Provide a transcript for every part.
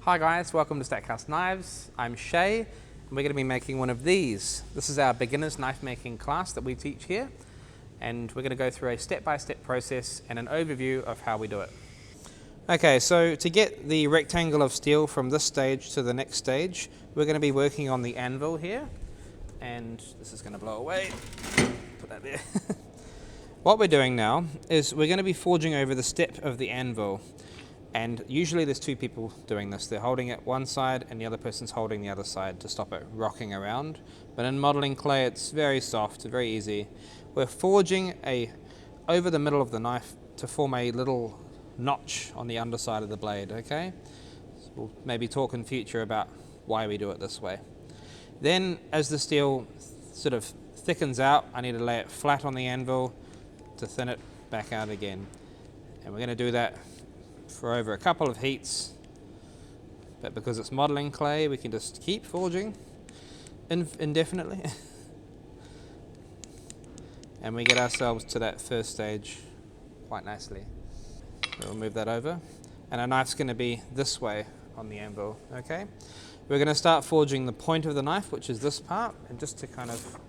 Hi guys, welcome to Stackhouse Knives. I'm Shea, and we're going to be making one of these. This is our beginner's knife making class that we teach here, and we're going to go through a step-by-step process and an overview of how we do it. Okay, so to get the rectangle of steel from this stage to the next stage, we're going to be working on the anvil here, and this is going to blow away. Put that there. What we're doing now is we're going to be forging over the step of the anvil. And usually there's two people doing this. They're holding it one side and the other person's holding the other side to stop it rocking around. But in modeling clay, it's very soft, very easy. We're forging over the middle of the knife to form a little notch on the underside of the blade, okay? So we'll maybe talk in future about why we do it this way. Then as the steel sort of thickens out, I need to lay it flat on the anvil to thin it back out again. And we're going to do that for over a couple of heats, but because it's modeling clay, we can just keep forging indefinitely. And we get ourselves to that first stage quite nicely. We'll move that over, and our knife's going to be this way on the anvil, okay? We're going to start forging the point of the knife, which is this part, and just to kind of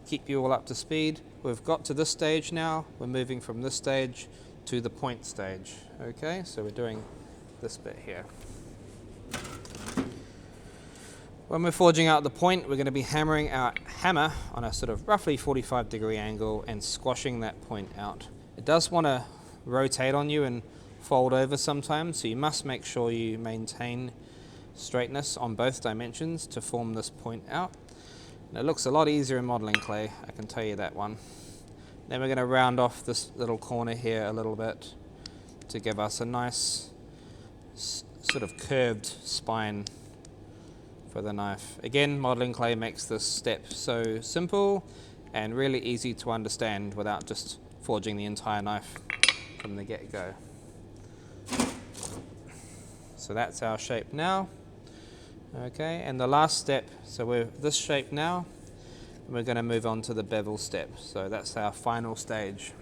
keep you all up to speed, we've got to this stage now. We're moving from this stage to the point stage. Okay, so we're doing this bit here. When we're forging out the point, we're going to be hammering our hammer on a sort of roughly 45-degree angle and squashing that point out. It does want to rotate on you and fold over sometimes, so you must make sure you maintain straightness on both dimensions to form this point out. And it looks a lot easier in modeling clay, I can tell you that one. Then we're going to round off this little corner here a little bit to give us a nice sort of curved spine for the knife. Again, modeling clay makes this step so simple and really easy to understand without just forging the entire knife from the get-go. So that's our shape now. Okay, and the last step, so we're this shape now. We're going to move on to the bevel step, so that's our final stage.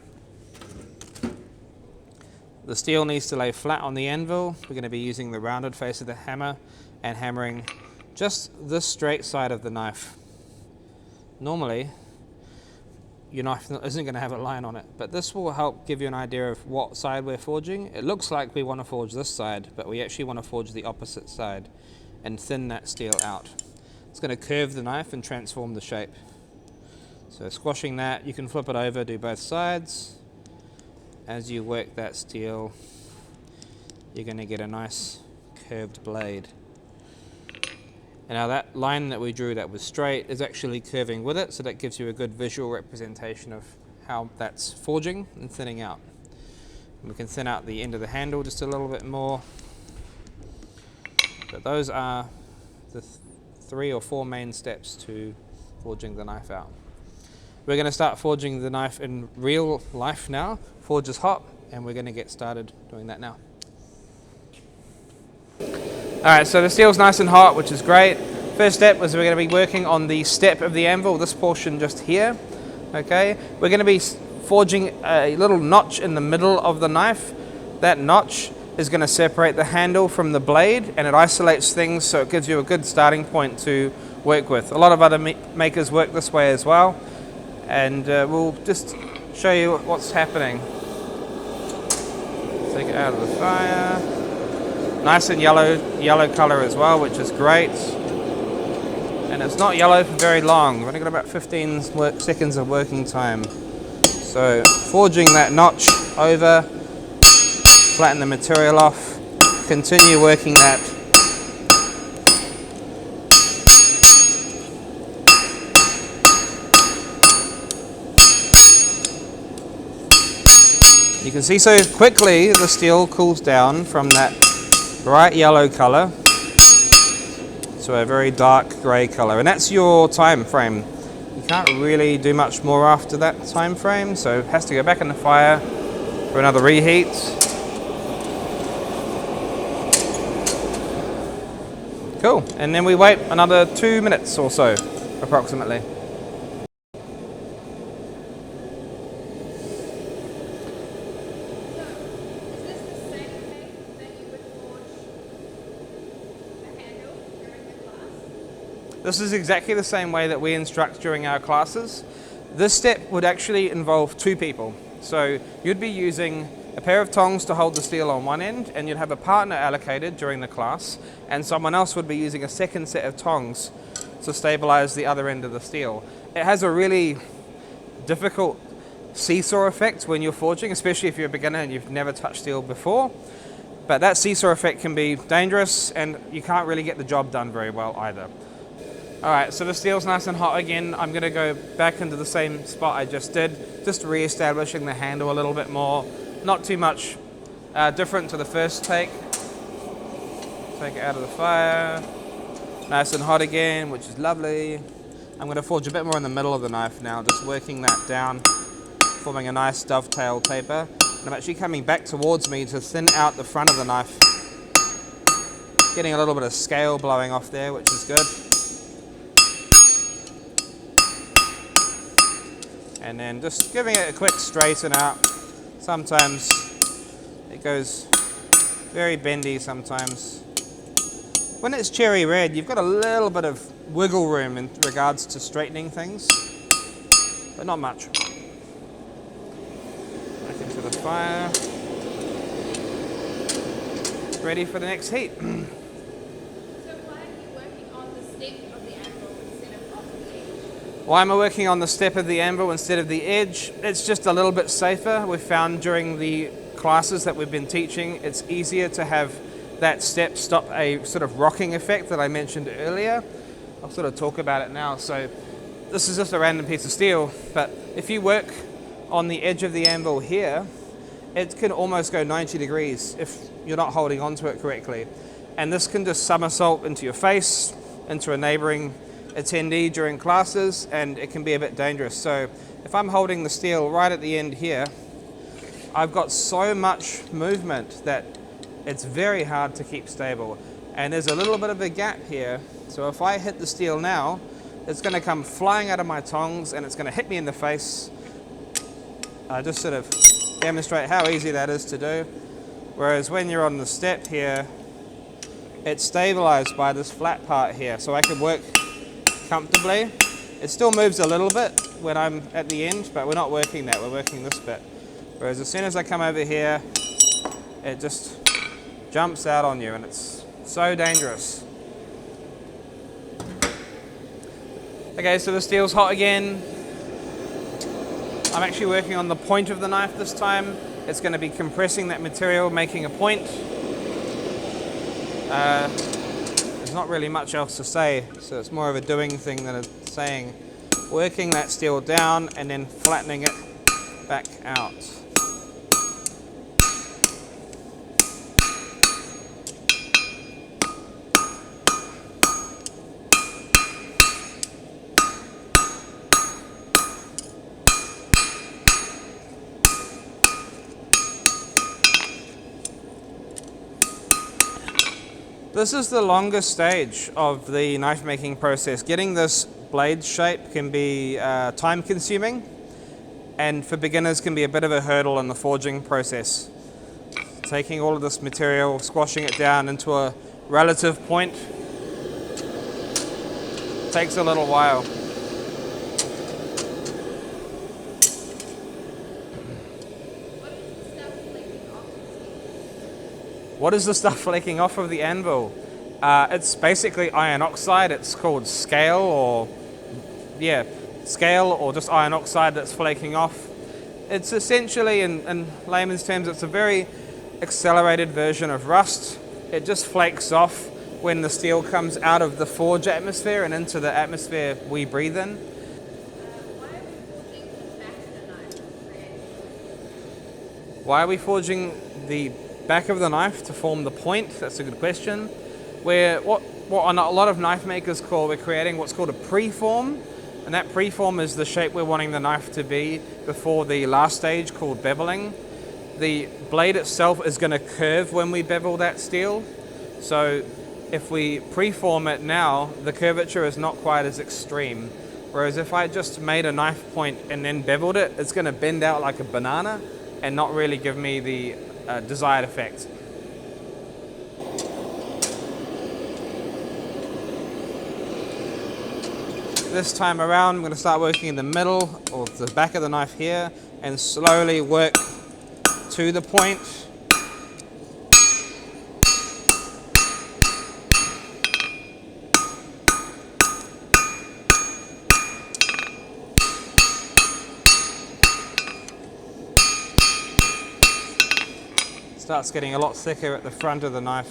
The steel needs to lay flat on the anvil. We're going to be using the rounded face of the hammer and hammering just this straight side of the knife. Normally, your knife isn't going to have a line on it, but this will help give you an idea of what side we're forging. It looks like we want to forge this side, but we actually want to forge the opposite side and thin that steel out. It's going to curve the knife and transform the shape. So squashing that, you can flip it over, do both sides. As you work that steel, you're going to get a nice curved blade. And now that line that we drew that was straight is actually curving with it, so that gives you a good visual representation of how that's forging and thinning out. And we can thin out the end of the handle just a little bit more. But those are the 3 or 4 main steps to forging the knife out. We're going to start forging the knife in real life now. Forge is hot, and we're going to get started doing that now. Alright, so the steel's nice and hot, which is great. First step was we're going to be working on the step of the anvil, this portion just here. Okay, we're going to be forging a little notch in the middle of the knife. That notch is going to separate the handle from the blade, and it isolates things, so it gives you a good starting point to work with. A lot of other makers work this way as well, and we'll just show you what's happening. Take it out of the fire. Nice and yellow color as well, which is great. And it's not yellow for very long. We've only got about 15 seconds of working time. So forging that notch over, flatten the material off, continue working that. You can see so quickly the steel cools down from that bright yellow color to a very dark gray color, and that's your time frame. You can't really do much more after that time frame, so it has to go back in the fire for another reheat. Cool, and then we wait another 2 minutes or so, approximately. This is exactly the same way that we instruct during our classes. This step would actually involve two people. So you'd be using a pair of tongs to hold the steel on one end, and you'd have a partner allocated during the class, and someone else would be using a second set of tongs to stabilize the other end of the steel. It has a really difficult seesaw effect when you're forging, especially if you're a beginner and you've never touched steel before. But that seesaw effect can be dangerous, and you can't really get the job done very well either. All right, so the steel's nice and hot again. I'm gonna go back into the same spot I just did, just re-establishing the handle a little bit more. Not too much different to the first take. Take it out of the fire. Nice and hot again, which is lovely. I'm gonna forge a bit more in the middle of the knife now, just working that down, forming a nice dovetail taper. And I'm actually coming back towards me to thin out the front of the knife. Getting a little bit of scale blowing off there, which is good. And then just giving it a quick straighten out. Sometimes it goes very bendy sometimes. When it's cherry red, you've got a little bit of wiggle room in regards to straightening things, but not much. Back into the fire. Ready for the next heat. Why am I working on the step of the anvil instead of the edge? It's just a little bit safer. We've found during the classes that we've been teaching, it's easier to have that step stop a sort of rocking effect that I mentioned earlier. I'll sort of talk about it now. So this is just a random piece of steel, but if you work on the edge of the anvil here, it can almost go 90 degrees if you're not holding onto it correctly. And this can just somersault into your face, into a neighboring attendee during classes, and it can be a bit dangerous. So if I'm holding the steel right at the end here, I've got so much movement that it's very hard to keep stable. And there's a little bit of a gap here, so if I hit the steel now, it's going to come flying out of my tongs and it's going to hit me in the face. Just sort of demonstrate how easy that is to do. Whereas when you're on the step here, it's stabilized by this flat part here, so I can work comfortably. It still moves a little bit when I'm at the end, but we're not working that, we're working this bit. Whereas as soon as I come over here, it just jumps out on you, and it's so dangerous. Okay, so the steel's hot again. I'm actually working on the point of the knife this time. It's going to be compressing that material, making a point. There's not really much else to say, so it's more of a doing thing than a saying. Working that steel down and then flattening it back out. This is the longest stage of the knife making process. Getting this blade shape can be time consuming, and for beginners can be a bit of a hurdle in the forging process. Taking all of this material, squashing it down into a relative point takes a little while. What is the stuff flaking off of the anvil? It's basically iron oxide. It's called scale, or just iron oxide that's flaking off. It's essentially, in layman's terms, it's a very accelerated version of rust. It just flakes off when the steel comes out of the forge atmosphere and into the atmosphere we breathe in. Why are we forging the back of the knife to form the point? That's a good question. What a lot of knife makers call, we're creating what's called a preform, and that preform is the shape we're wanting the knife to be before the last stage called beveling. The blade itself is going to curve when we bevel that steel, so if we preform it now, the curvature is not quite as extreme. Whereas if I just made a knife point and then beveled it, it's going to bend out like a banana and not really give me the desired effect. This time around, I'm going to start working in the middle or the back of the knife here and slowly work to the point. It starts getting a lot thicker at the front of the knife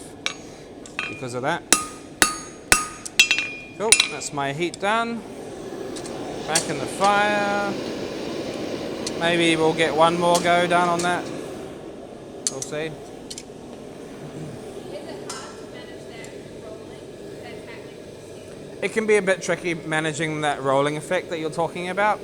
because of that. Cool, that's my heat done. Back in the fire. Maybe we'll get one more go done on that. We'll see. Is it hard to manage that rolling that's happening with the steel? It can be a bit tricky managing that rolling effect that you're talking about.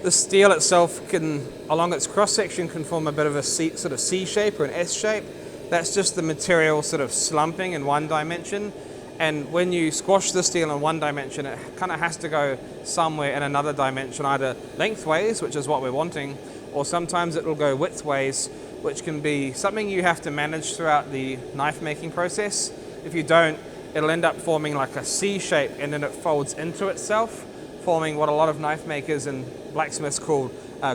The steel itself can, along its cross section, can form a bit of a sort of C shape or an S shape. That's just the material sort of slumping in one dimension. And when you squash the steel in one dimension, it kind of has to go somewhere in another dimension, either lengthways, which is what we're wanting, or sometimes it will go widthways, which can be something you have to manage throughout the knife making process. If you don't, it'll end up forming like a C shape and then it folds into itself, forming what a lot of knife makers and blacksmiths call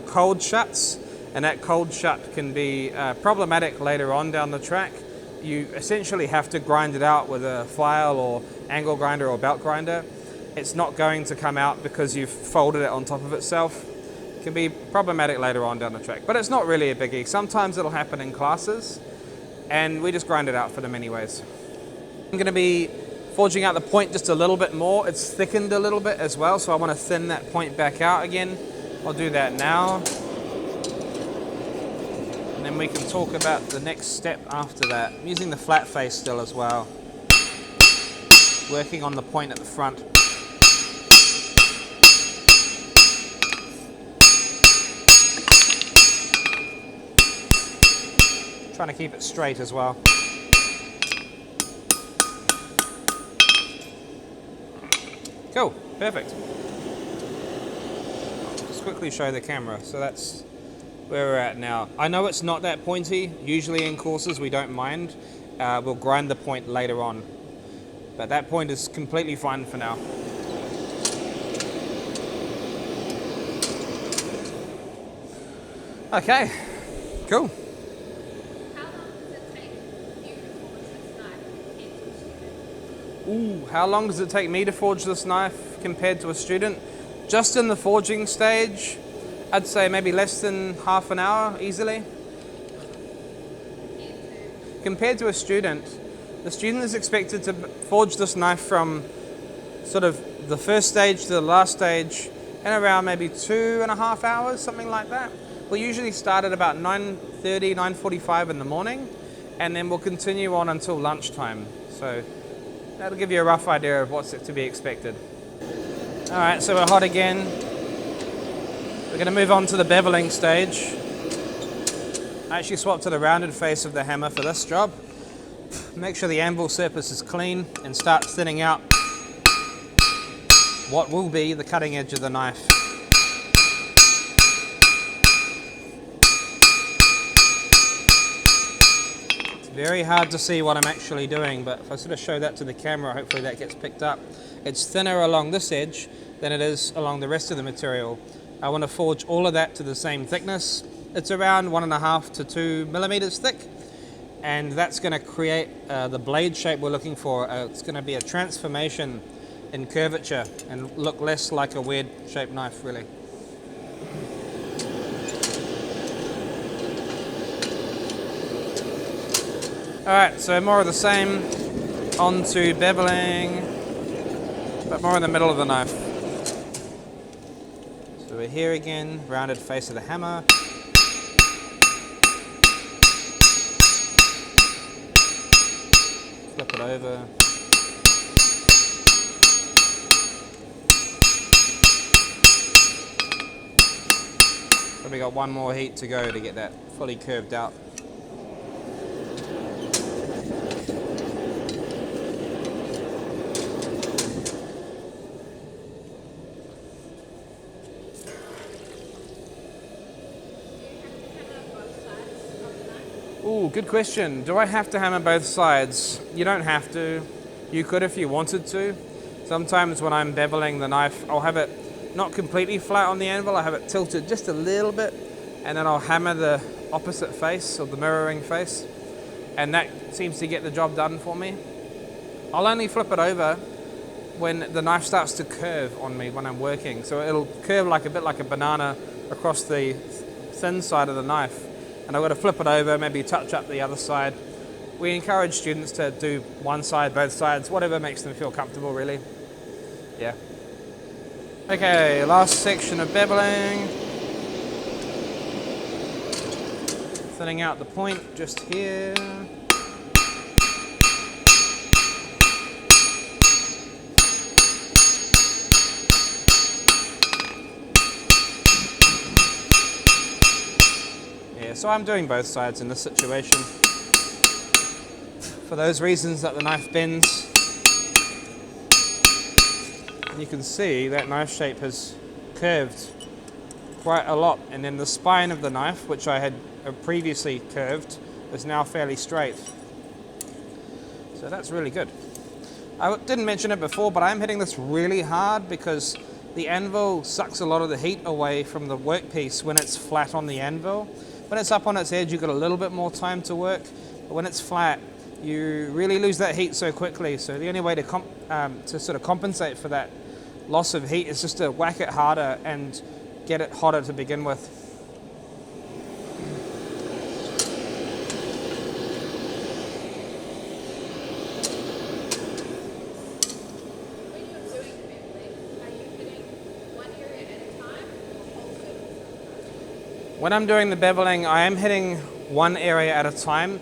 cold shuts. And that cold shut can be problematic later on down the track. You essentially have to grind it out with a file or angle grinder or belt grinder. It's not going to come out because you've folded it on top of itself. It can be problematic later on down the track, but it's not really a biggie. Sometimes it'll happen in classes and we just grind it out for them anyways. I'm going to be forging out the point just a little bit more. It's thickened a little bit as well, so I want to thin that point back out again. I'll do that now. And then we can talk about the next step after that. I'm using the flat face still as well. Working on the point at the front. Trying to keep it straight as well. Cool, perfect. Just quickly show the camera. So that's where we're at now. I know it's not that pointy. Usually in courses we don't mind. We'll grind the point later on. But that point is completely fine for now. Okay, cool. How long does it take you to forge this knife compared to a student? Ooh, how long does it take me to forge this knife compared to a student? Just in the forging stage, I'd say maybe less than half an hour easily. Compared to a student, the student is expected to forge this knife from sort of the first stage to the last stage in around maybe 2.5 hours, something like that. We'll usually start at about 9:30, 9:45 in the morning, and then we'll continue on until lunchtime. So that'll give you a rough idea of what's to be expected. All right, so we're hot again. We're going to move on to the beveling stage. I actually swapped to the rounded face of the hammer for this job. Make sure the anvil surface is clean and start thinning out what will be the cutting edge of the knife. It's very hard to see what I'm actually doing, but if I sort of show that to the camera, hopefully that gets picked up. It's thinner along this edge than it is along the rest of the material. I want to forge all of that to the same thickness. It's around 1.5 to 2 millimeters thick, and that's going to create the blade shape we're looking for. It's going to be a transformation in curvature and look less like a weird shaped knife, really. All right, so more of the same. On to beveling, but more in the middle of the knife. So we're here again, rounded face of the hammer. Flip it over. Probably got one more heat to go to get that fully curved out. Ooh, good question. Do I have to hammer both sides? You don't have to. You could if you wanted to. Sometimes when I'm beveling the knife, I'll have it not completely flat on the anvil, I have it tilted just a little bit, and then I'll hammer the opposite face, or the mirroring face, and that seems to get the job done for me. I'll only flip it over when the knife starts to curve on me when I'm working. So it'll curve like a bit like a banana across the thin side of the knife. And I've got to flip it over, maybe touch up the other side. We encourage students to do one side, both sides, whatever makes them feel comfortable, really. Yeah. Okay, last section of beveling. Thinning out the point just here. So I'm doing both sides in this situation for those reasons that the knife bends. You can see that knife shape has curved quite a lot, and then the spine of the knife, which I had previously curved, is now fairly straight. So that's really good. I didn't mention it before, but I'm hitting this really hard because the anvil sucks a lot of the heat away from the workpiece when it's flat on the anvil. When it's up on its edge, you've got a little bit more time to work, but when it's flat, you really lose that heat so quickly. So the only way to sort of compensate for that loss of heat is just to whack it harder and get it hotter to begin with. When you're doing beveling, are you hitting one area at a time or whole circles at a time? When I'm doing the beveling, I am hitting one area at a time.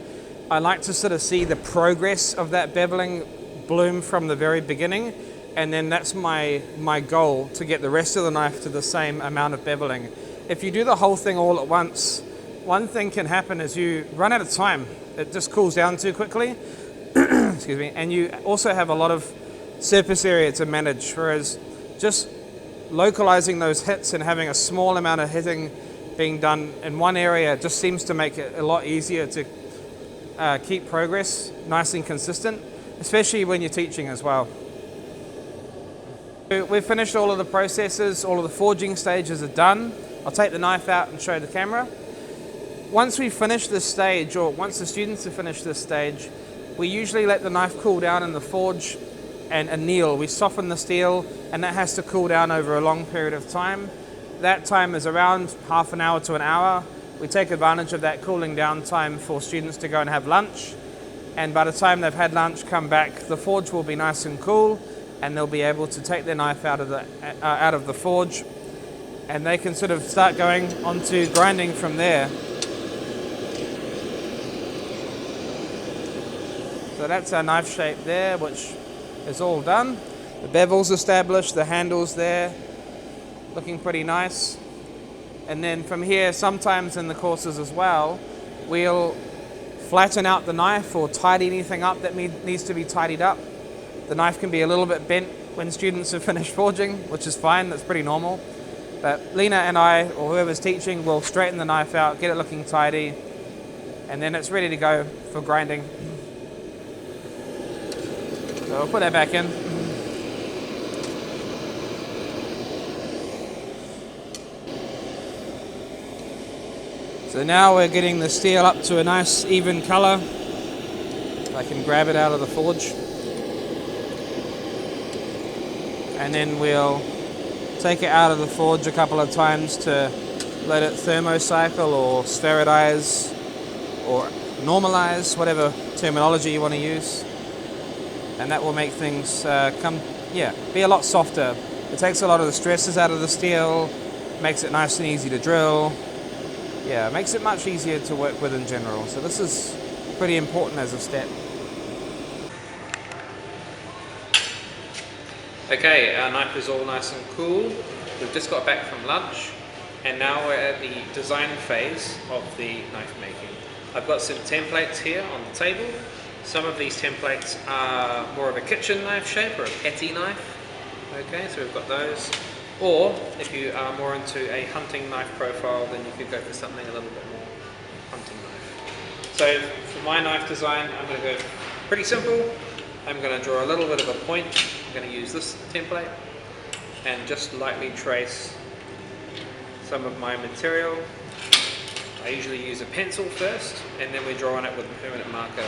I like to sort of see the progress of that beveling bloom from the very beginning, and then that's my goal, to get the rest of the knife to the same amount of beveling. If you do the whole thing all at once, one thing can happen is you run out of time. It just cools down too quickly. Excuse me. And you also have a lot of surface area to manage, whereas just localizing those hits and having a small amount of hitting being done in one area just seems to make it a lot easier to keep progress nice and consistent, especially when you're teaching as well. We've finished all of the processes, all of the forging stages are done. I'll take the knife out and show the camera. Once we finish this stage, or once the students have finished this stage, we usually let the knife cool down in the forge and anneal. We soften the steel, and that has to cool down over a long period of time. That time is around half an hour to an hour. We take advantage of that cooling down time for students to go and have lunch. And by the time they've had lunch, come back, the forge will be nice and cool, and they'll be able to take their knife out of the forge, and they can sort of start going onto grinding from there. So that's our knife shape there, which is all done. The bevel's established, the handle's there, looking pretty nice. And then from here, sometimes in the courses as well, we'll flatten out the knife or tidy anything up that needs to be tidied up. The knife can be a little bit bent when students have finished forging, which is fine, that's pretty normal. But Lena and I, or whoever's teaching, will straighten the knife out, get it looking tidy, and then it's ready to go for grinding. So I'll put that back in. So now we're getting the steel up to a nice even color. I can grab it out of the forge. And then we'll take it out of the forge a couple of times to let it thermocycle or sphericize or normalize, whatever terminology you want to use. And that will make things be a lot softer. It takes a lot of the stresses out of the steel, makes it nice and easy to drill. Yeah, it makes it much easier to work with in general. So this is pretty important as a step. Okay, our knife is all nice and cool. We've just got back from lunch, and now we're at the design phase of the knife making. I've got some templates here on the table. Some of these templates are more of a kitchen knife shape or a petty knife. Okay, so we've got those. Or if you are more into a hunting knife profile, then you could go for something a little bit more hunting knife. So for my knife design, I'm going to go pretty simple. I'm going to draw a little bit of a point I'm going to use this template and just lightly trace some of my material. I usually use a pencil first, and then we draw on it with a permanent marker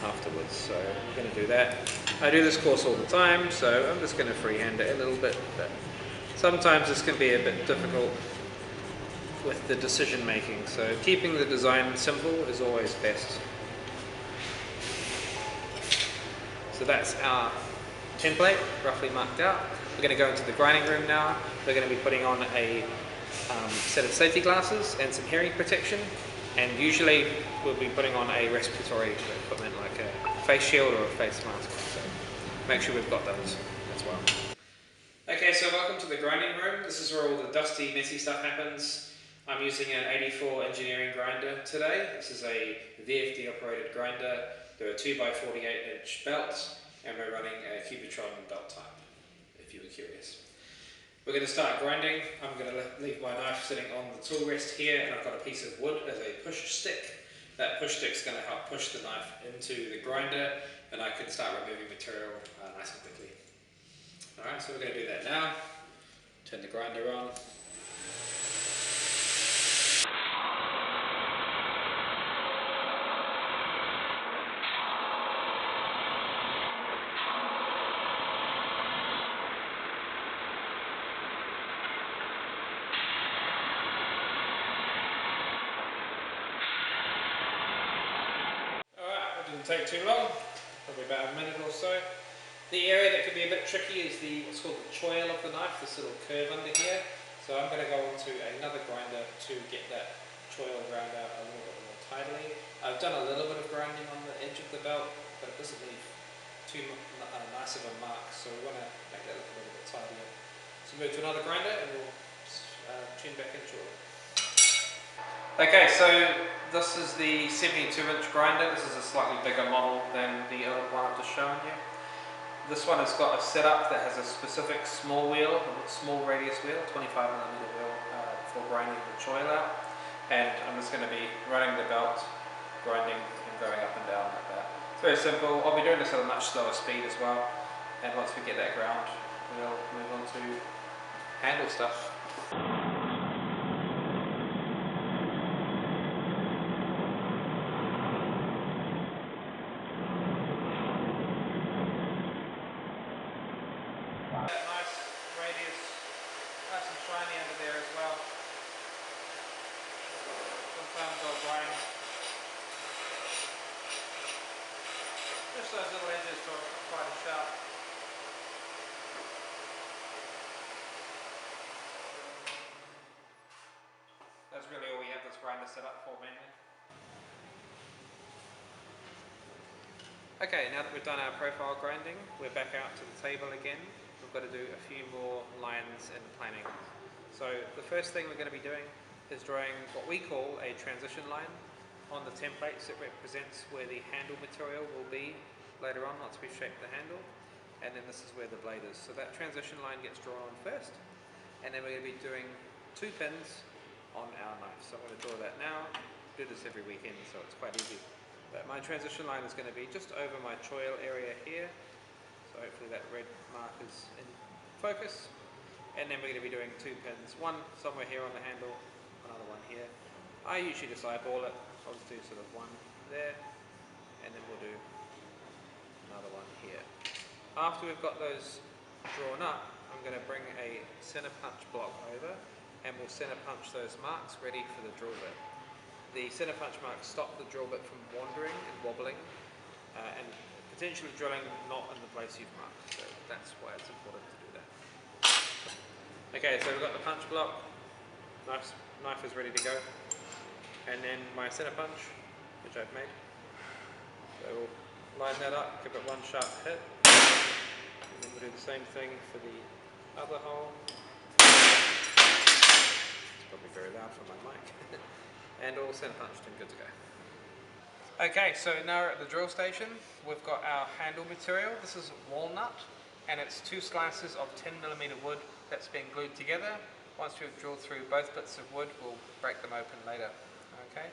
afterwards. So I'm going to do that. I do this course all the time, so I'm just going to freehand it a little bit, but sometimes this can be a bit difficult with the decision making, so keeping the design simple is always best. So that's our template roughly marked out. We're going to go into the grinding room now. We're going to be putting on a set of safety glasses and some hearing protection, and usually we'll be putting on a respiratory equipment like a face shield or a face mask, so make sure we've got those as well. Okay, so welcome to the grinding room. This is where all the dusty, messy stuff happens. I'm using an 84 engineering grinder today. This is a VFD operated grinder. There are 2x48 inch belts, and we're running a Cubitron belt type, if you were curious. We're going to start grinding. I'm going to leave my knife sitting on the tool rest here, and I've got a piece of wood as a push stick. That push stick is going to help push the knife into the grinder, and I can start removing material nice and quickly. Alright, so we're going to do that now. Turn the grinder on. Take too long, probably about a minute or so. The area that can be a bit tricky is what's called the choil of the knife, this little curve under here. So I'm going to go onto another grinder to get that choil ground out a little bit more tidily. I've done a little bit of grinding on the edge of the belt, but it doesn't leave too nice of a mark, so we want to make that look a little bit tidier. So move to another grinder and we'll tune back in shortly. Okay, so this is the 72-inch grinder. This is a slightly bigger model than the other one I've just shown you. This one has got a setup that has a specific small wheel, a small radius wheel, 25mm wheel for grinding the choil out. And I'm just going to be running the belt, grinding and going up and down like that. It's very simple. I'll be doing this at a much slower speed as well. And once we get that ground, we'll move on to handle stuff. Just those little edges are quite sharp. That's really all we have this grinder set up for mainly. Okay, now that we've done our profile grinding, we're back out to the table again. We've got to do a few more lines and planing. So the first thing we're going to be doing is drawing what we call a transition line on the templates. It represents where the handle material will be later on once we've shaped the handle, and then this is where the blade is. So that transition line gets drawn on first, and then we're going to be doing 2 pins on our knife. So I'm going to draw that now. Do this every weekend, so it's quite easy. But my transition line is going to be just over my choil area here, so hopefully that red mark is in focus. And then we're going to be doing 2 pins, one somewhere here on the handle, another one here. I usually just eyeball it. I'll just do sort of one there, and then we'll do another one here. After we've got those drawn up, I'm going to bring a center punch block over, and we'll center punch those marks ready for the drill bit. The center punch marks stop the drill bit from wandering and wobbling, and potentially drilling not in the place you've marked. So that's why it's important to do that. Okay, so we've got the punch block, knife is ready to go, and then my center punch, which I've made. So we'll line that up, give it one sharp hit, and then we'll do the same thing for the other hole. It's probably very loud for my mic. And all center punched and good to go. Okay, so now we're at the drill station. We've got our handle material. This is walnut, and it's 2 slices of 10mm wood that's been glued together. Once we've drilled through both bits of wood, we'll break them open later. Okay.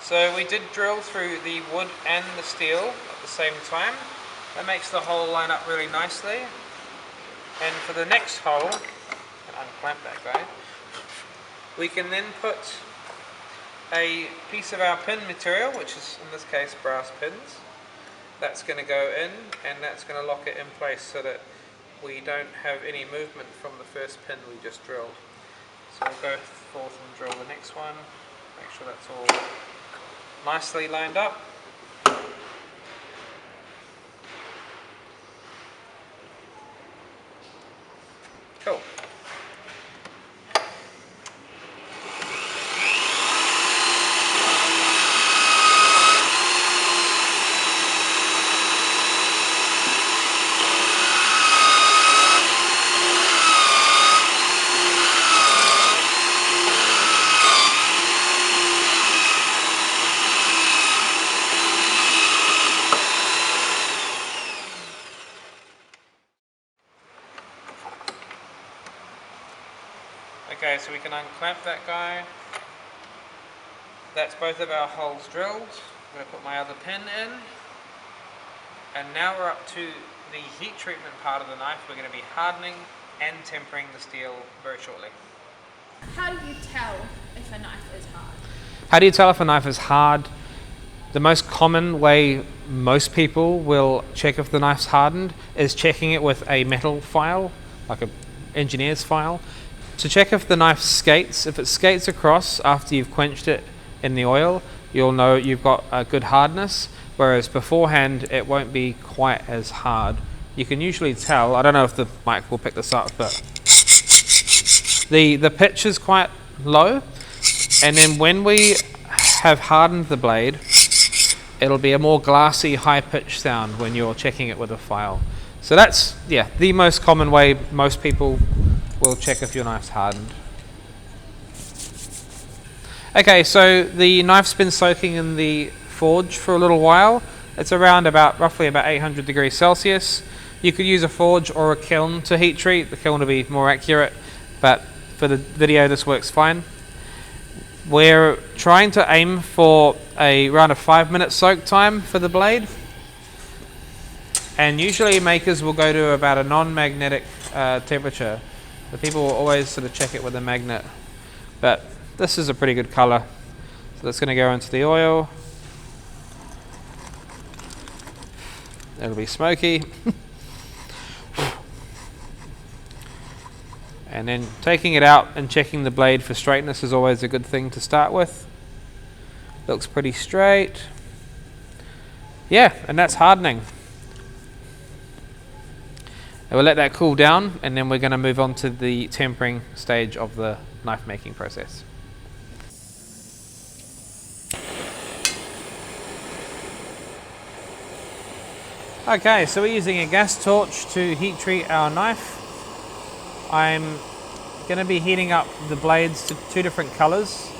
So we did drill through the wood and the steel at the same time. That makes the hole line up really nicely. And for the next hole, and unclamp that guy, we can then put a piece of our pin material, which is in this case brass pins. That's going to go in, and that's going to lock it in place so that we don't have any movement from the first pin we just drilled. So we'll go forth and drill the next one, make sure that's all nicely lined up. Cool. Okay, so we can unclamp that guy. That's both of our holes drilled. I'm going to put my other pin in. And now we're up to the heat treatment part of the knife. We're going to be hardening and tempering the steel very shortly. How do you tell if a knife is hard? How do you tell if a knife is hard? The most common way most people will check if the knife's hardened is checking it with a metal file, like an engineer's file. To check if the knife skates, if it skates across after you've quenched it in the oil, you'll know you've got a good hardness, whereas beforehand it won't be quite as hard. You can usually tell, I don't know if the mic will pick this up, but the pitch is quite low, and then when we have hardened the blade, it'll be a more glassy, high-pitched sound when you're checking it with a file. So that's, yeah, the most common way most people will check if your knife's hardened. Okay, so the knife's been soaking in the forge for a little while. It's around roughly about 800 degrees Celsius. You could use a forge or a kiln to heat treat. The kiln will be more accurate, but for the video this works fine. We're trying to aim for around a 5-minute soak time for the blade. And usually makers will go to about a non-magnetic temperature. The people will always sort of check it with a magnet. But this is a pretty good color. So that's going to go into the oil. It'll be smoky. And then taking it out and checking the blade for straightness is always a good thing to start with. Looks pretty straight. Yeah, and that's hardening. And we'll let that cool down, and then we're going to move on to the tempering stage of the knife making process. Okay, so we're using a gas torch to heat treat our knife. I'm going to be heating up the blades to 2 different colors.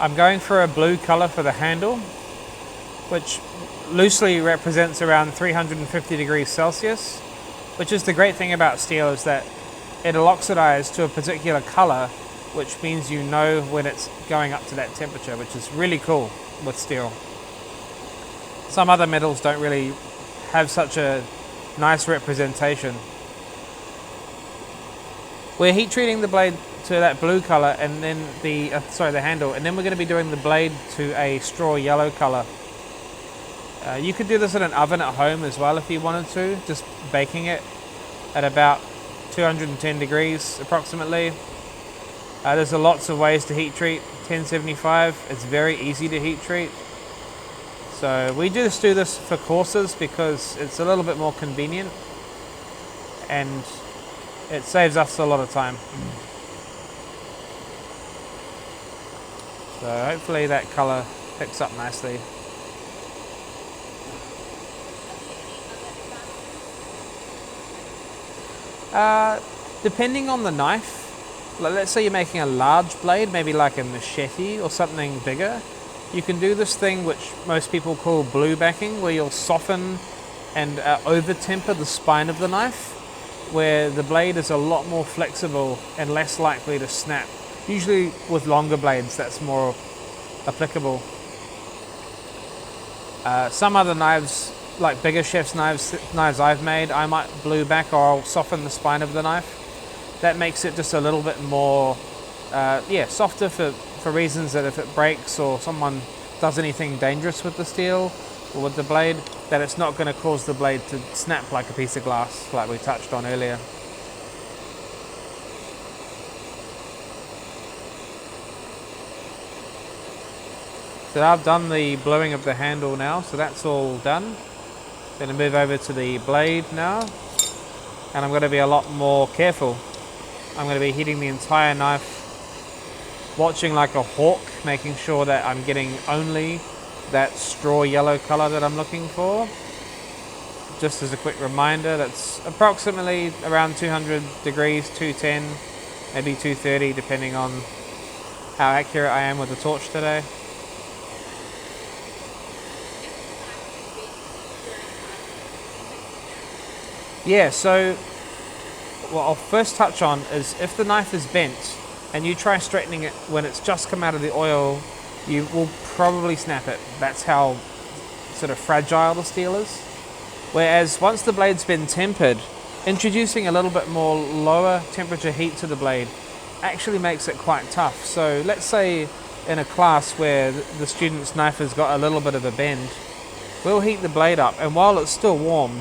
I'm going for a blue color for the handle, which loosely represents around 350 degrees Celsius, which is the great thing about steel, is that it'll oxidize to a particular color, which means you know when it's going up to that temperature, which is really cool with steel. Some other metals don't really have such a nice representation. We're heat treating the blade to that blue color, and then the handle, and then we're going to be doing the blade to a straw yellow color. You could do this in an oven at home as well if you wanted to, just baking it at about 210 degrees approximately. There's lots of ways to heat treat 1075. It's very easy to heat treat. So we just do this for courses because it's a little bit more convenient and it saves us a lot of time. So hopefully that color picks up nicely. Depending on the knife, let's say you're making a large blade, maybe like a machete or something bigger, you can do this thing which most people call blue backing, where you'll soften and over temper the spine of the knife, where the blade is a lot more flexible and less likely to snap Usually with longer blades, that's more applicable. Some other knives, like bigger chef's knives I've made, I might blue back or I'll soften the spine of the knife. That makes it just a little bit more, softer for reasons that if it breaks or someone does anything dangerous with the steel or with the blade, that it's not going to cause the blade to snap like a piece of glass, like we touched on earlier. So I've done the bluing of the handle now, so that's all done. Going to move over to the blade now, and I'm going to be a lot more careful. I'm going to be heating the entire knife, watching like a hawk, making sure that I'm getting only that straw yellow color that I'm looking for. Just as a quick reminder, that's approximately around 200 degrees, 210, maybe 230, depending on how accurate I am with the torch today. Yeah, so what I'll first touch on is if the knife is bent and you try straightening it when it's just come out of the oil, you will probably snap it. That's how sort of fragile the steel is. Whereas once the blade's been tempered, introducing a little bit more lower temperature heat to the blade actually makes it quite tough. So let's say in a class where the student's knife has got a little bit of a bend, we'll heat the blade up, and while it's still warm,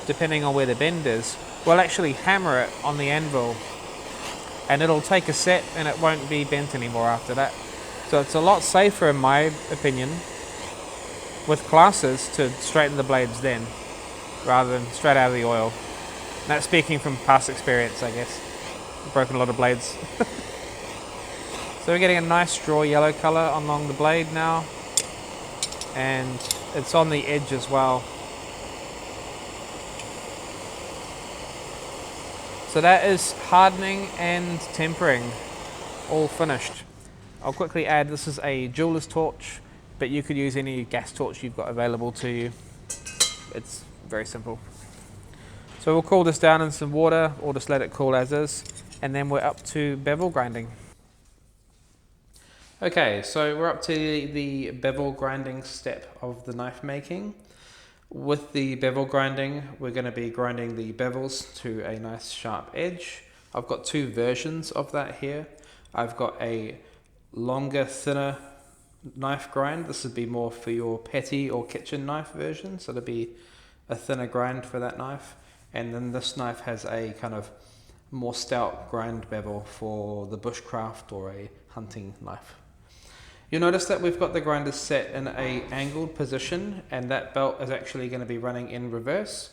depending on where the bend is, we'll actually hammer it on the anvil and it'll take a set and it won't be bent anymore after that. So it's a lot safer, in my opinion, with classes to straighten the blades then rather than straight out of the oil. And that's speaking from past experience, I guess. I've broken a lot of blades. So we're getting a nice straw yellow color along the blade now, and it's on the edge as well. So that is hardening and tempering, all finished. I'll quickly add, this is a jeweler's torch, but you could use any gas torch you've got available to you. It's very simple. So we'll cool this down in some water or just let it cool as is, and then we're up to bevel grinding. Okay, so we're up to the bevel grinding step of the knife making. With the bevel grinding, we're going to be grinding the bevels to a nice sharp edge. I've got two versions of that here. I've got a longer, thinner knife grind. This would be more for your petty or kitchen knife version, so it'll be a thinner grind for that knife. And then this knife has a kind of more stout grind bevel for the bushcraft or a hunting knife. You'll notice that we've got the grinders set in a angled position, and that belt is actually going to be running in reverse.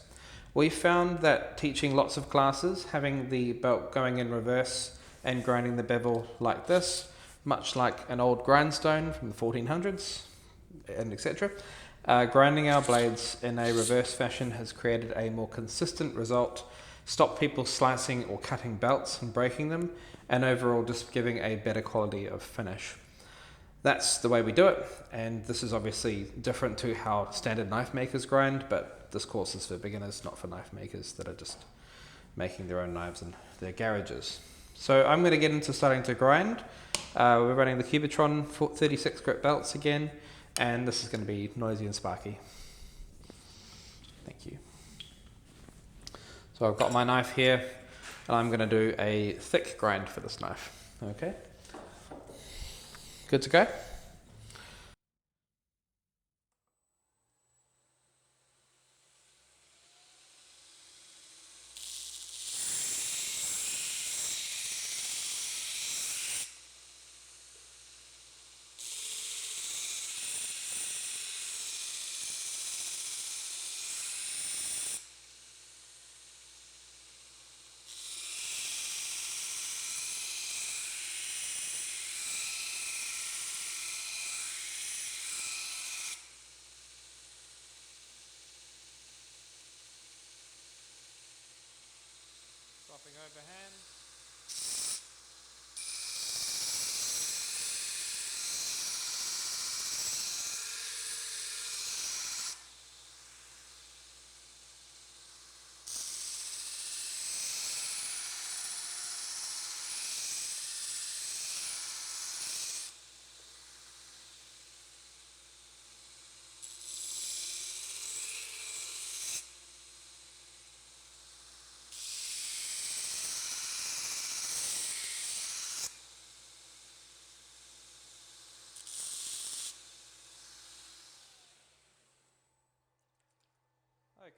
We found that teaching lots of classes, having the belt going in reverse and grinding the bevel like this, much like an old grindstone from the 1400s and etc. Grinding our blades in a reverse fashion has created a more consistent result, stopped people slicing or cutting belts and breaking them, and overall just giving a better quality of finish. That's the way we do it, and this is obviously different to how standard knife makers grind, but this course is for beginners, not for knife makers that are just making their own knives in their garages. So I'm going to get into starting to grind. We're running the Cubitron 36 grit belts again, and this is going to be noisy and sparky. Thank you. So I've got my knife here, and I'm going to do a thick grind for this knife. Okay. Good to go?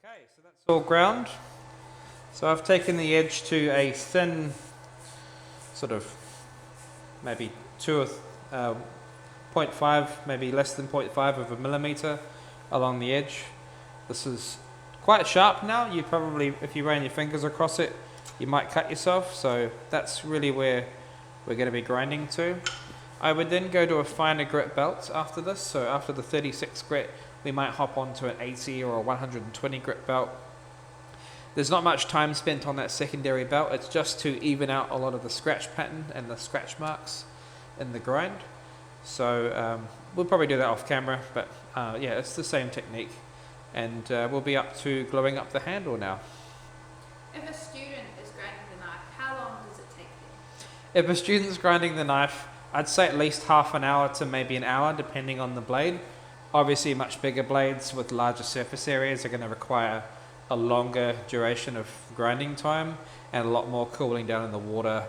Okay, so that's all ground. So I've taken the edge to a thin, sort of maybe 0.5, maybe less than 0.5 of a millimeter along the edge. This is quite sharp now. You probably, if you ran your fingers across it, you might cut yourself. So that's really where we're going to be grinding to. I would then go to a finer grit belt after this. So after the 36 grit, we might hop onto an 80 or a 120 grit belt. There's not much time spent on that secondary belt. It's just to even out a lot of the scratch pattern and the scratch marks in the grind. So we'll probably do that off camera, but yeah, it's the same technique. And we'll be up to gluing up the handle now. If a student is grinding the knife, how long does it take them? If a student's grinding the knife, I'd say at least half an hour to maybe an hour, depending on the blade. Obviously, much bigger blades with larger surface areas are going to require a longer duration of grinding time and a lot more cooling down in the water,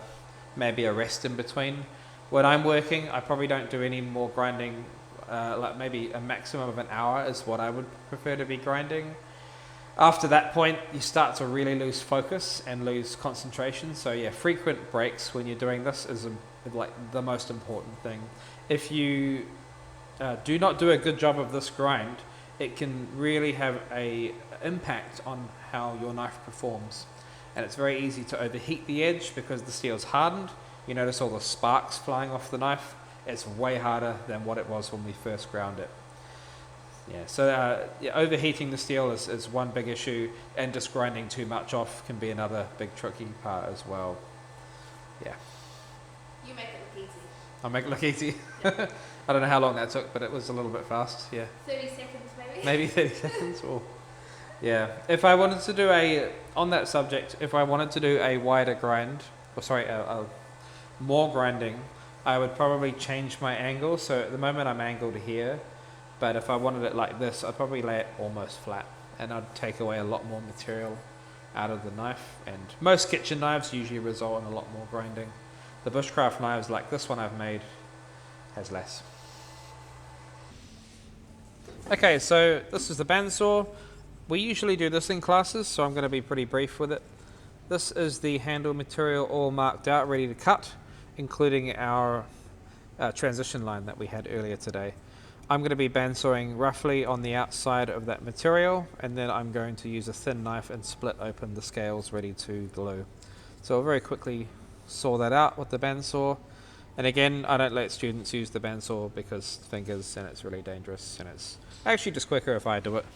maybe a rest in between. When I'm working, I probably don't do any more grinding, like maybe a maximum of an hour is what I would prefer to be grinding. After that point, you start to really lose focus and lose concentration. So yeah, frequent breaks when you're doing this is like the most important thing. If you do not do a good job of this grind, it can really have a impact on how your knife performs. And it's very easy to overheat the edge because the steel's hardened. You notice all the sparks flying off the knife. It's way harder than what it was when we first ground it. Yeah, so yeah, overheating the steel is one big issue, and just grinding too much off can be another big tricky part as well. Yeah. You make it look easy. I'll make it look easy. I don't know how long that took, but it was a little bit fast, yeah. 30 seconds maybe? Maybe 30 seconds or... Yeah, if I wanted to do on that subject, if I wanted to do a wider grind, or sorry, more grinding, I would probably change my angle. So at the moment I'm angled here, but if I wanted it like this, I'd probably lay it almost flat, and I'd take away a lot more material out of the knife. And most kitchen knives usually result in a lot more grinding. The bushcraft knives like this one I've made has less. Okay, so this is the bandsaw. We usually do this in classes, so I'm going to be pretty brief with it. This is the handle material all marked out, ready to cut, including our transition line that we had earlier today. I'm going to be bandsawing roughly on the outside of that material, and then I'm going to use a thin knife and split open the scales ready to glue. So I'll very quickly saw that out with the bandsaw. And again, I don't let students use the bandsaw because fingers, and it's really dangerous, and it's actually just quicker if I do it.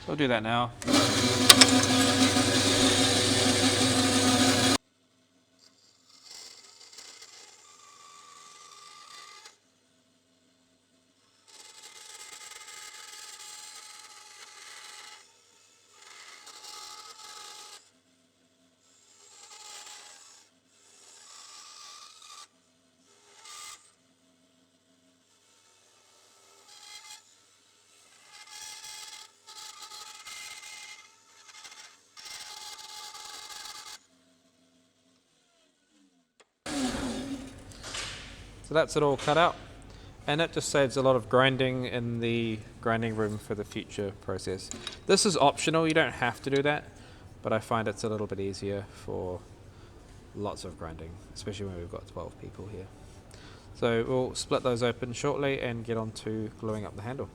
So I'll do that now. So that's it all cut out, and that just saves a lot of grinding in the grinding room for the future process. This is optional, you don't have to do that, but I find it's a little bit easier for lots of grinding, especially when we've got 12 people here. So we'll split those open shortly and get on to gluing up the handle.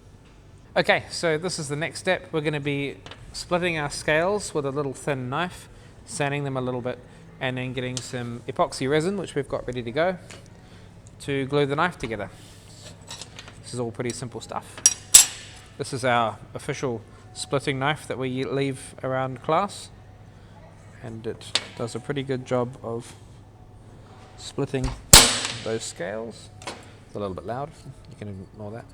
Okay, so this is the next step. We're going to be splitting our scales with a little thin knife, sanding them a little bit, and then getting some epoxy resin, which we've got ready to go, to glue the knife together. This is all pretty simple stuff. This is our official splitting knife that we leave around class, and it does a pretty good job of splitting those scales. It's a little bit loud, you can ignore that.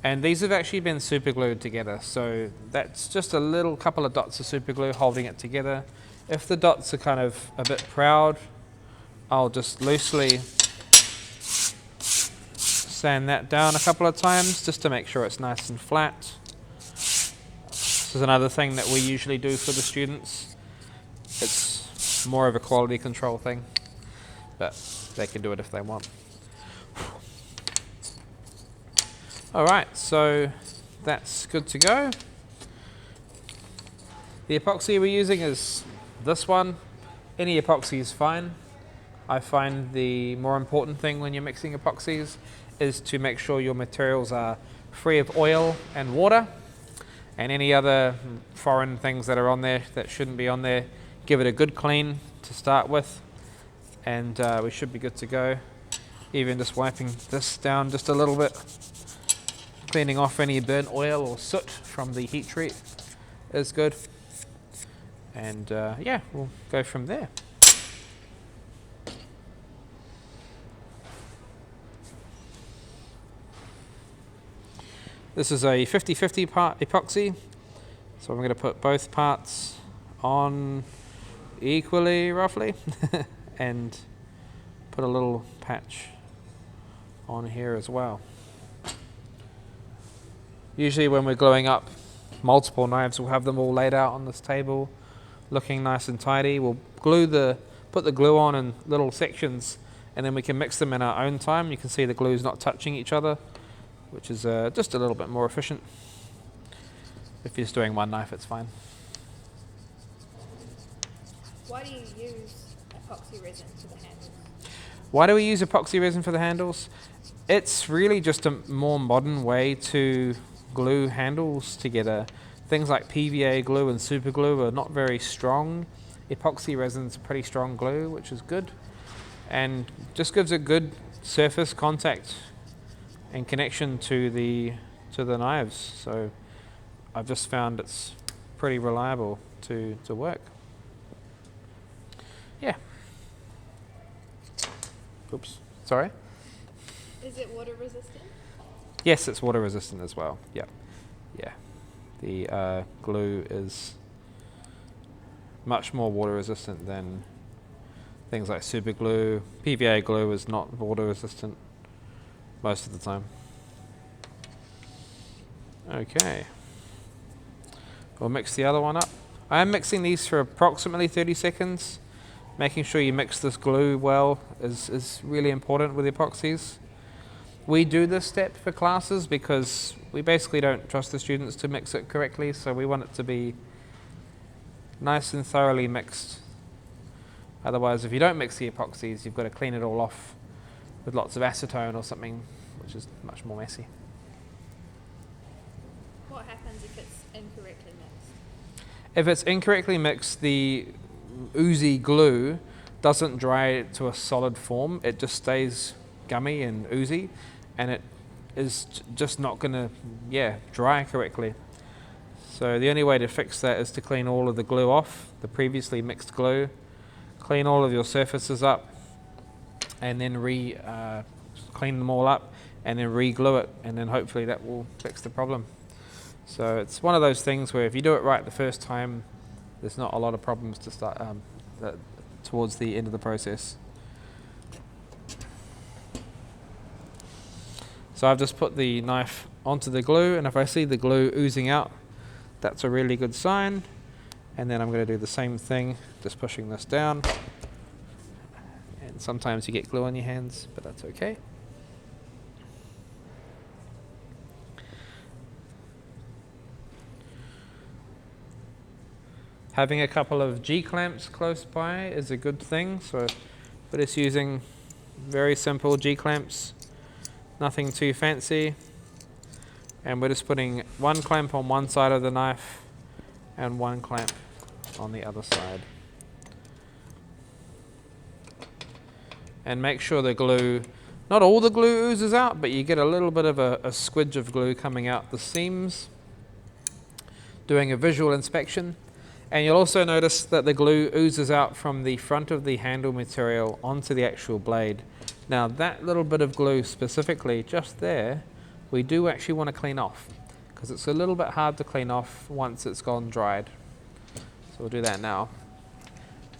And these have actually been super glued together, so that's just a little couple of dots of super glue holding it together. If the dots are kind of a bit proud, I'll just loosely sand that down a couple of times just to make sure it's nice and flat. This is another thing that we usually do for the students. It's more of a quality control thing, but they can do it if they want. Alright, so that's good to go. The epoxy we're using is this one. Any epoxy is fine. I find the more important thing when you're mixing epoxies is to make sure your materials are free of oil and water and any other foreign things that are on there that shouldn't be on there. Give it a good clean to start with, and we should be good to go. Even just wiping this down just a little bit, cleaning off any burnt oil or soot from the heat treat is good. And yeah, we'll go from there. This is a 50-50 part epoxy, so I'm going to put both parts on equally, roughly, and put a little patch on here as well. Usually when we're gluing up multiple knives, we'll have them all laid out on this table, looking nice and tidy. We'll put the glue on in little sections, and then we can mix them in our own time. You can see the glue's not touching each other, which is just a little bit more efficient. If you're just doing one knife, it's fine. Why do you use epoxy resin for the handles? Why do we use epoxy resin for the handles? It's really just a more modern way to glue handles together. Things like PVA glue and super glue are not very strong. Epoxy resin's a pretty strong glue, which is good, and just gives a good surface contact and connection to the knives. So I've just found it's pretty reliable to work. Yeah. Oops. Sorry. Is it water resistant? Yes, it's water resistant as well. Yeah. Yeah. The glue is much more water resistant than things like super glue. PVA glue is not water resistant most of the time. Okay. We'll mix the other one up. I am mixing these for approximately 30 seconds. Making sure you mix this glue well is really important with epoxies. We do this step for classes because we basically don't trust the students to mix it correctly, so we want it to be nice and thoroughly mixed. Otherwise, if you don't mix the epoxies, you've got to clean it all off with lots of acetone or something, which is much more messy. What happens if it's incorrectly mixed? If it's incorrectly mixed, the oozy glue doesn't dry to a solid form. It just stays gummy and oozy, and it is just not going to dry correctly. So the only way to fix that is to clean all of the glue off, the previously mixed glue, clean all of your surfaces up, and then clean them all up, and then re-glue it, and then hopefully that will fix the problem. So it's one of those things where if you do it right the first time, there's not a lot of problems to start towards the end of the process. So I've just put the knife onto the glue, and if I see the glue oozing out, that's a really good sign. And then I'm going to do the same thing, just pushing this down. And sometimes you get glue on your hands, but that's okay. Having a couple of G-clamps close by is a good thing. So we're just using very simple G-clamps, nothing too fancy. And we're just putting one clamp on one side of the knife and one clamp on the other side. And make sure the glue, not all the glue oozes out, but you get a little bit of a squidge of glue coming out the seams. Doing a visual inspection. And you'll also notice that the glue oozes out from the front of the handle material onto the actual blade. Now that little bit of glue specifically, just there, we do actually want to clean off, because it's a little bit hard to clean off once it's gone dried. So we'll do that now.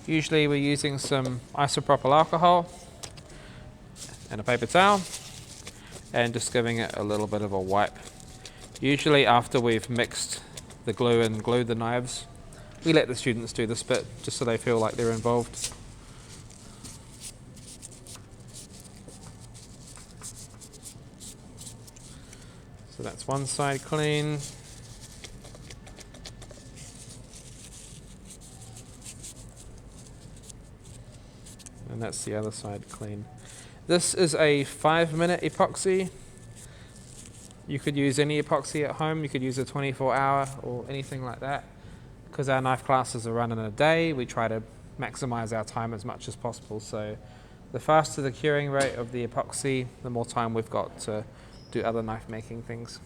Usually we're using some isopropyl alcohol and a paper towel, and just giving it a little bit of a wipe. Usually after we've mixed the glue and glued the knives, we let the students do this bit just so they feel like they're involved. So that's one side clean. that's the other side clean. This is a 5-minute epoxy. You could use any epoxy at home. You could use a 24-hour or anything like that. Because our knife classes are run in a day, we try to maximize our time as much as possible. So the faster the curing rate of the epoxy, the more time we've got to do other knife making things.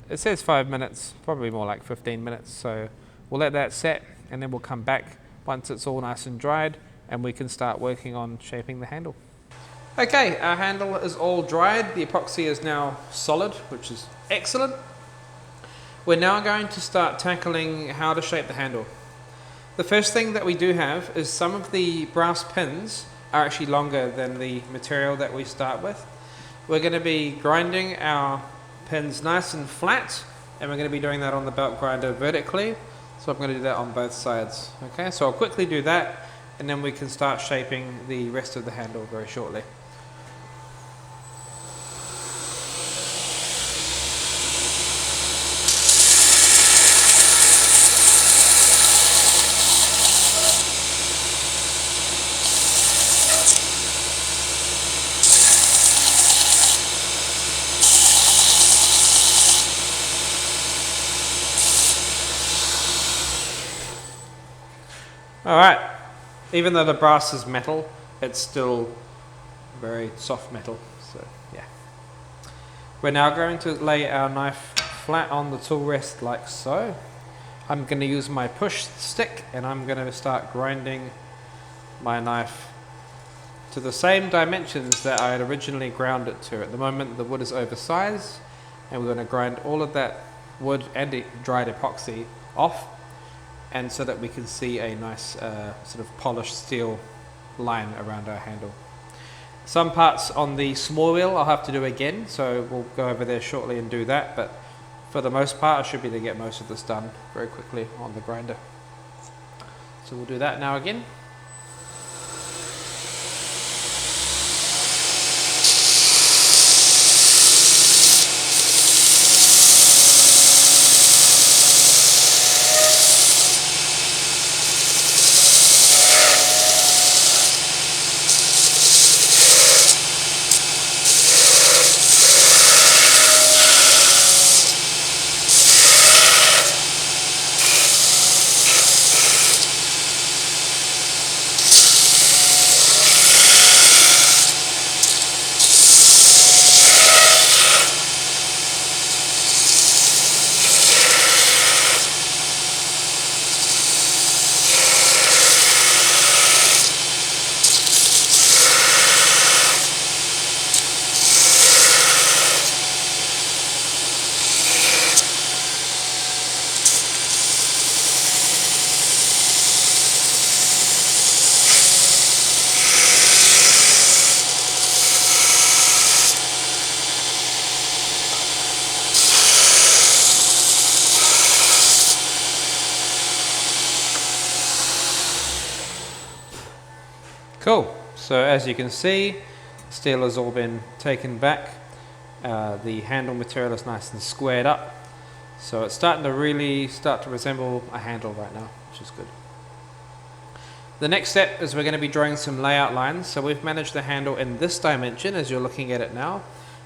It says 5 minutes, probably more like 15 minutes. So we'll let that set and then we'll come back once it's all nice and dried and we can start working on shaping the handle. Okay, our handle is all dried. The epoxy is now solid, which is excellent. We're now going to start tackling how to shape the handle. The first thing that we do have is some of the brass pins are actually longer than the material that we start with. We're going to be grinding our pins nice and flat, and we're going to be doing that on the belt grinder vertically. So I'm going to do that on both sides. Okay, so I'll quickly do that, and then we can start shaping the rest of the handle very shortly. Alright, even though the brass is metal, it's still very soft metal, so yeah. We're now going to lay our knife flat on the tool rest like so. I'm going to use my push stick and I'm going to start grinding my knife to the same dimensions that I had originally ground it to. At the moment the wood is oversized and we're going to grind all of that wood and dried epoxy off, and so that we can see a nice sort of polished steel line around our handle. Some parts on the small wheel I'll have to do again, so we'll go over there shortly and do that, but for the most part I should be able to get most of this done very quickly on the grinder. So we'll do that now again. Cool, so as you can see, steel has all been taken back. The handle material is nice and squared up. So it's starting to really resemble a handle right now, which is good. The next step is we're going to be drawing some layout lines. So we've managed the handle in this dimension as you're looking at it now.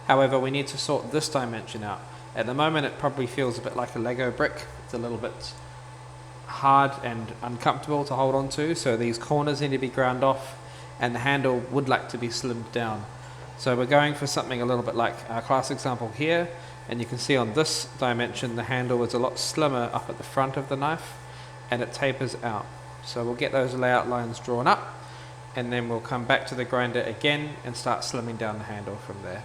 However, we need to sort this dimension out. At the moment it probably feels a bit like a Lego brick. It's a little bit hard and uncomfortable to hold on to, so these corners need to be ground off and the handle would like to be slimmed down. So we're going for something a little bit like our class example here, and you can see on this dimension the handle is a lot slimmer up at the front of the knife and it tapers out. So we'll get those layout lines drawn up and then we'll come back to the grinder again and start slimming down the handle from there.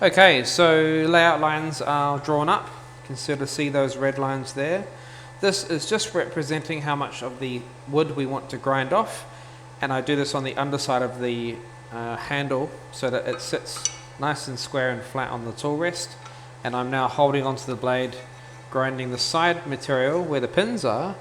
Okay, so layout lines are drawn up. You can sort of see those red lines there. This is just representing how much of the wood we want to grind off, and I do this on the underside of the handle so that it sits nice and square and flat on the tool rest, and I'm now holding onto the blade, grinding the side material where the pins are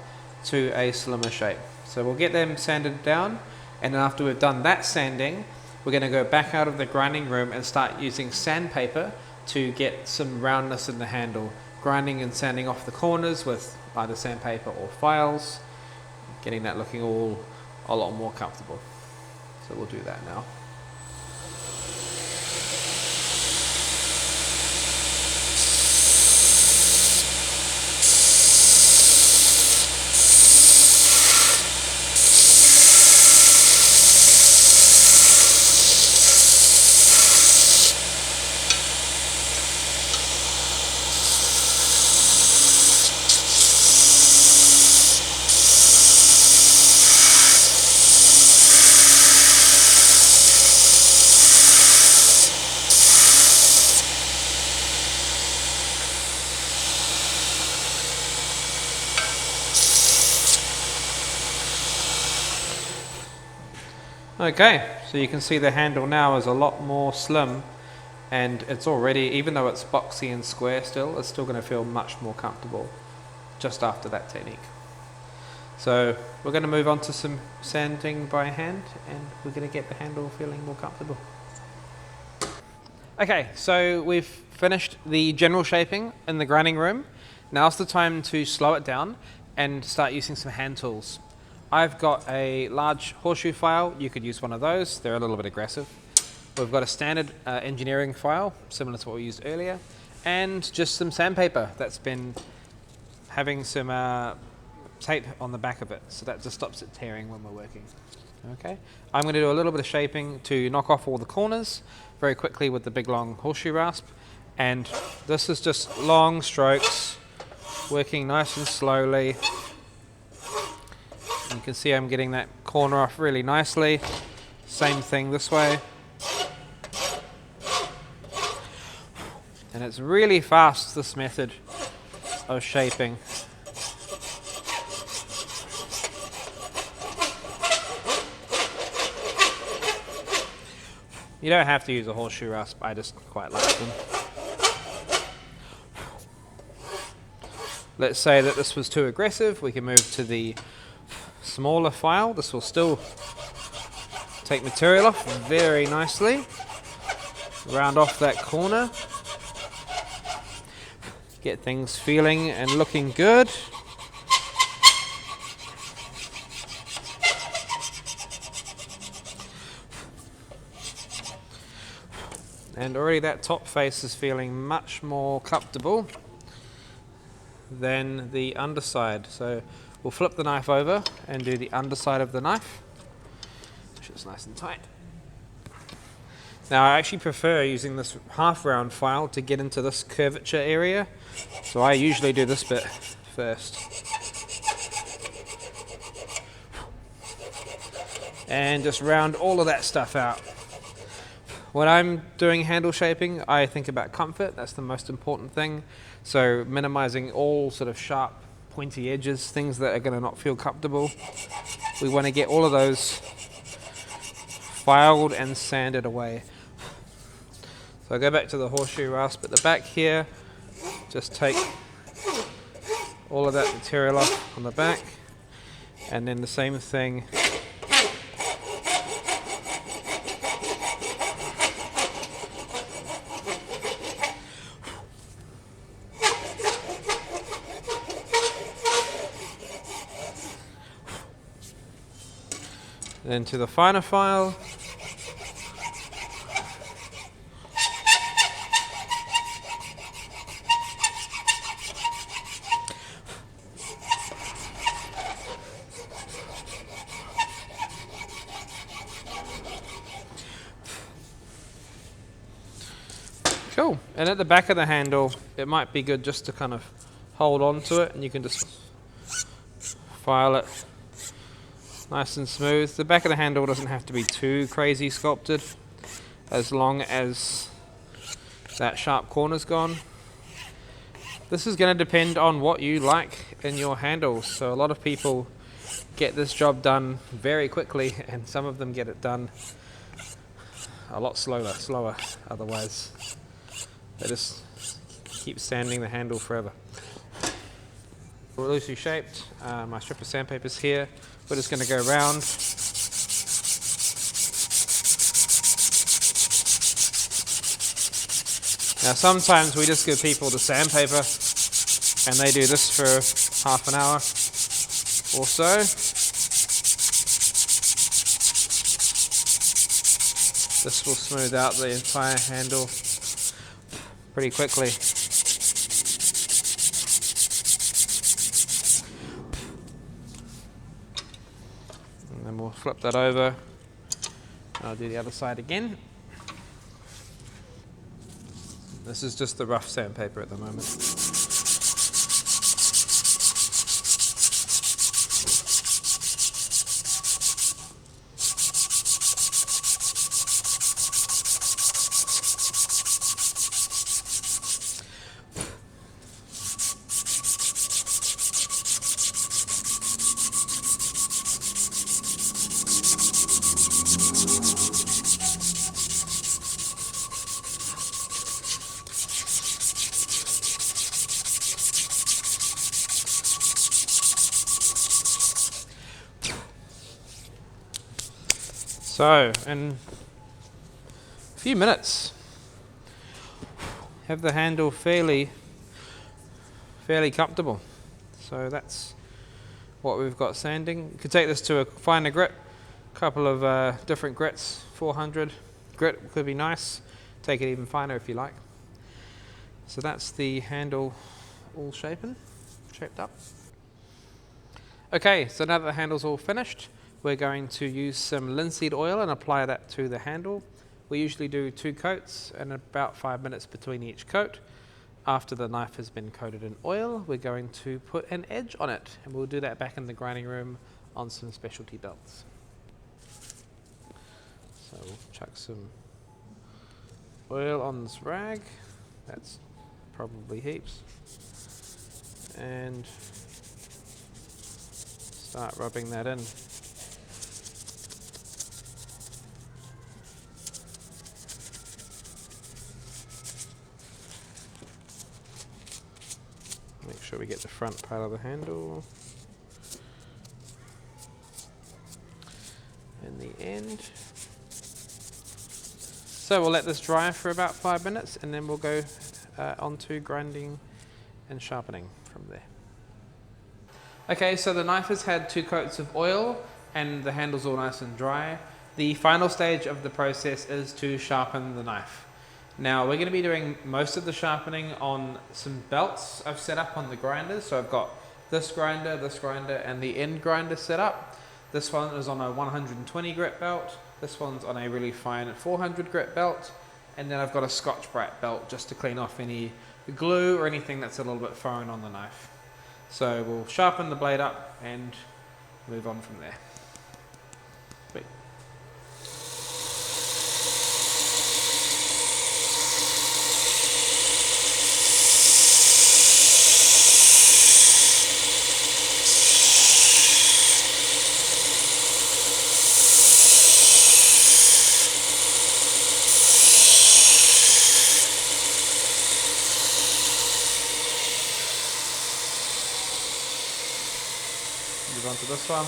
to a slimmer shape. So we'll get them sanded down, and then after we've done that sanding, we're going to go back out of the grinding room and start using sandpaper to get some roundness in the handle, grinding and sanding off the corners with either sandpaper or files, getting that looking all a lot more comfortable. So we'll do that now. Okay, so you can see the handle now is a lot more slim, and it's already, even though it's boxy and square still, it's still going to feel much more comfortable just after that technique. So we're going to move on to some sanding by hand, and we're going to get the handle feeling more comfortable. Okay, so we've finished the general shaping in the grinding room. Now's the time to slow it down and start using some hand tools. I've got a large horseshoe file. You could use one of those. They're a little bit aggressive. We've got a standard engineering file, similar to what we used earlier, and just some sandpaper that's been having some tape on the back of it, so that just stops it tearing when we're working. Okay, I'm going to do a little bit of shaping to knock off all the corners very quickly with the big long horseshoe rasp, and this is just long strokes, working nice and slowly. You can see I'm getting that corner off really nicely. Same thing this way. And it's really fast, this method of shaping. You don't have to use a horseshoe rasp, I just quite like them. Let's say that this was too aggressive, we can move to the smaller file. This will still take material off very nicely. Round off that corner. Get things feeling and looking good. And already that top face is feeling much more comfortable than the underside. So we'll flip the knife over and do the underside of the knife, which is nice and tight. Now I actually prefer using this half round file to get into this curvature area, so I usually do this bit first. And just round all of that stuff out. When I'm doing handle shaping, I think about comfort. That's the most important thing. So minimizing all sort of sharp, pointy edges, things that are going to not feel comfortable. We want to get all of those filed and sanded away. So I go back to the horseshoe rasp at the back here. Just take all of that material off on the back, and then the same thing then to the finer file. Cool. And at the back of the handle, it might be good just to kind of hold on to it, and you can just file it nice and smooth. The back of the handle doesn't have to be too crazy sculpted, as long as that sharp corner's gone. This is going to depend on what you like in your handles. So a lot of people get this job done very quickly, and some of them get it done a lot slower otherwise. They just keep sanding the handle forever. We're loosely shaped. My strip of sandpaper's here. We're just going to go around. Now sometimes we just give people the sandpaper and they do this for half an hour or so. This will smooth out the entire handle pretty quickly. And then we'll flip that over. I'll do the other side again. This is just the rough sandpaper at the moment. So, in a few minutes, have the handle fairly comfortable. So that's what we've got sanding. You could take this to a finer grit, a couple of different grits, 400 grit could be nice. Take it even finer if you like. So that's the handle all shaped up. Okay, so now that the handle's all finished, we're going to use some linseed oil and apply that to the handle. We usually do 2 coats and about 5 minutes between each coat. After the knife has been coated in oil, we're going to put an edge on it, and we'll do that back in the grinding room on some specialty belts. So we'll chuck some oil on this rag. That's probably heaps. And start rubbing that in. Make sure we get the front part of the handle and the end. So we'll let this dry for about 5 minutes, and then we'll go on to grinding and sharpening from there. Okay, so the knife has had 2 coats of oil and the handle's all nice and dry. The final stage of the process is to sharpen the knife. Now we're going to be doing most of the sharpening on some belts I've set up on the grinders. So I've got this grinder, and the end grinder set up. This one is on a 120 grit belt. This one's on a really fine 400 grit belt. And then I've got a Scotch-Brite belt just to clean off any glue or anything that's a little bit foreign on the knife. So we'll sharpen the blade up and move on from there. Wait. Move on to this one.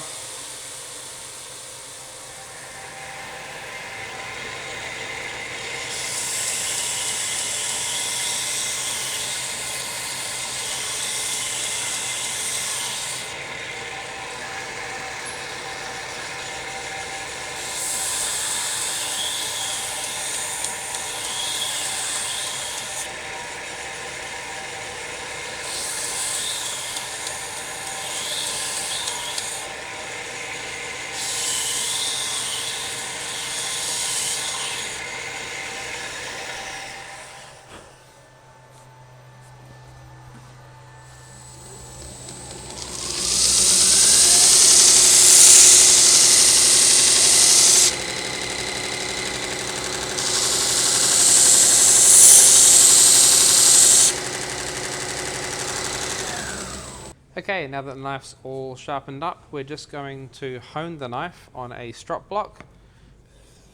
Okay, now that the knife's all sharpened up, we're just going to hone the knife on a strop block,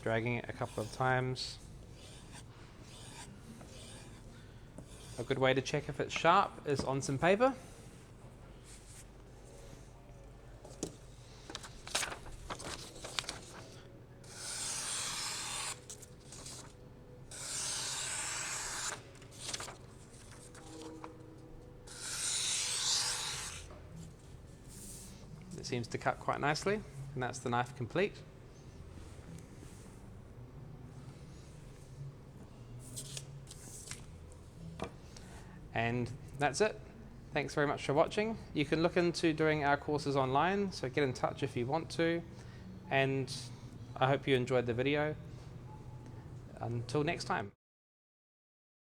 dragging it a couple of times. A good way to check if it's sharp is on some paper. It seems to cut quite nicely, and that's the knife complete. And that's it. Thanks very much for watching. You can look into doing our courses online, so get in touch if you want to. And I hope you enjoyed the video. Until next time.